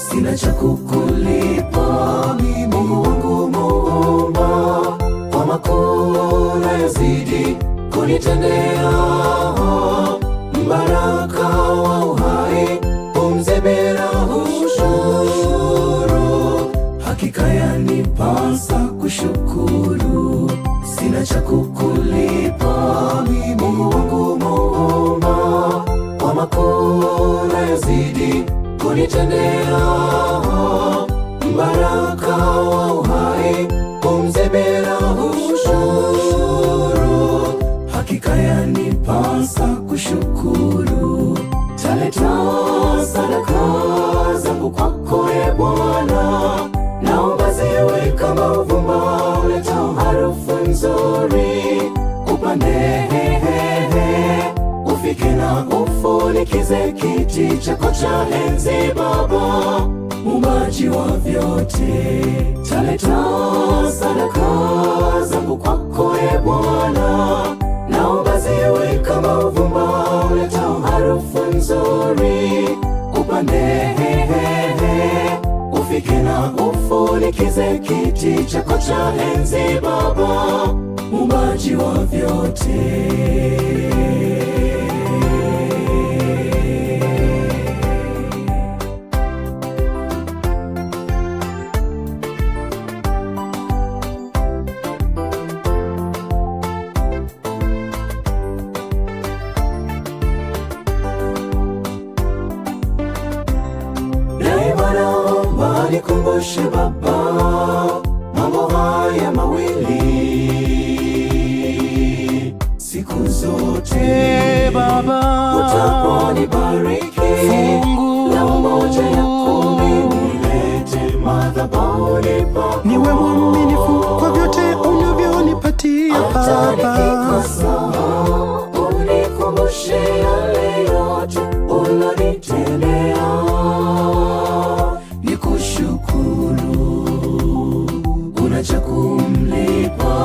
sina cha kukulipa. Mungu wangu Muumba, kwa makuu unayozidi kunitendea, mbaraka wa uhai, pumzi bila ushuru, hakika yanipasa kushukuru, sina cha kukulipa. Mungu wangu Muumba, kwa makuu unayozidi kunitendea, mbaraka wa uhai, pumzi bila ushuru, hakika yanipasa kushukuru. Taleta sadaka zangu kwako, e Bwana, naomba ziwe kama uvumba uletao harufu nzuri. Upande ufike na ufunikize kiti chako cha enzi, Baba Muumbaji wa vyote. Taleta sadaka zangu kwako, e Bwana, naomba ziwe kama uvumba uletao harufu nzuri. Upande ufike na ufunikize kiti chako cha enzi, Baba Muumbaji wa vyote. Nikumbushe Baba mambo haya mawili siku zote, Baba utaponibariki na moja ya kumi nilete madhabahuni pako. Niwe mwaminifu kwa vyote unavyonipatia Baba, unikumbushe yale yote unanitendea, una cha kumlipa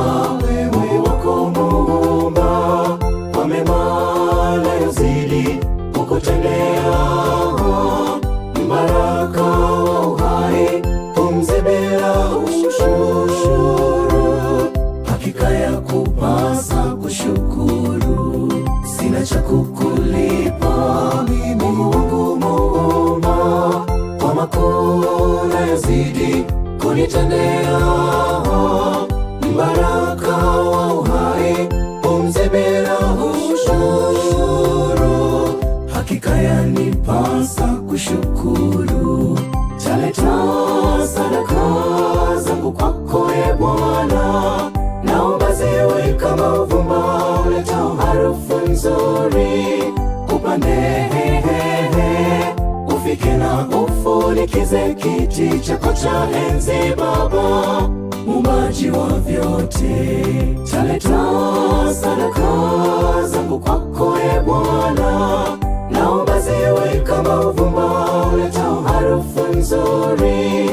wewe wako Muumba, kwa mema nayozidi kukutendea, mbaraka wa uhai, pumzi bila ushuru, hakika ya kupasa kushukuru, sina cha kukulipa. Mungu wangu Muumba, kwa makuu unayozidi kunitendea, mbaraka wa uhai, pumzi bila ushuru, hakika yanipasa kushukuru. Taleta sadaka zangu kwako, e Bwana, naomba ziwe kama uvumba uletao harufu nzuri. Upande ufike na ufunikize kiti chako cha enzi, Baba Muumbaji wa vyote. Taleta sadaka zangu kwako, e Bwana, naomba ziwe kama uvumba uletao harufu nzuri.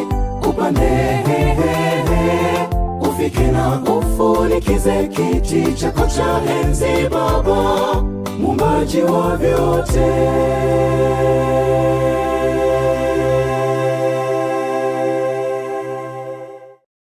Upande ufike na ufunikize kiti chako cha enzi, Baba Muumbaji wa vyote.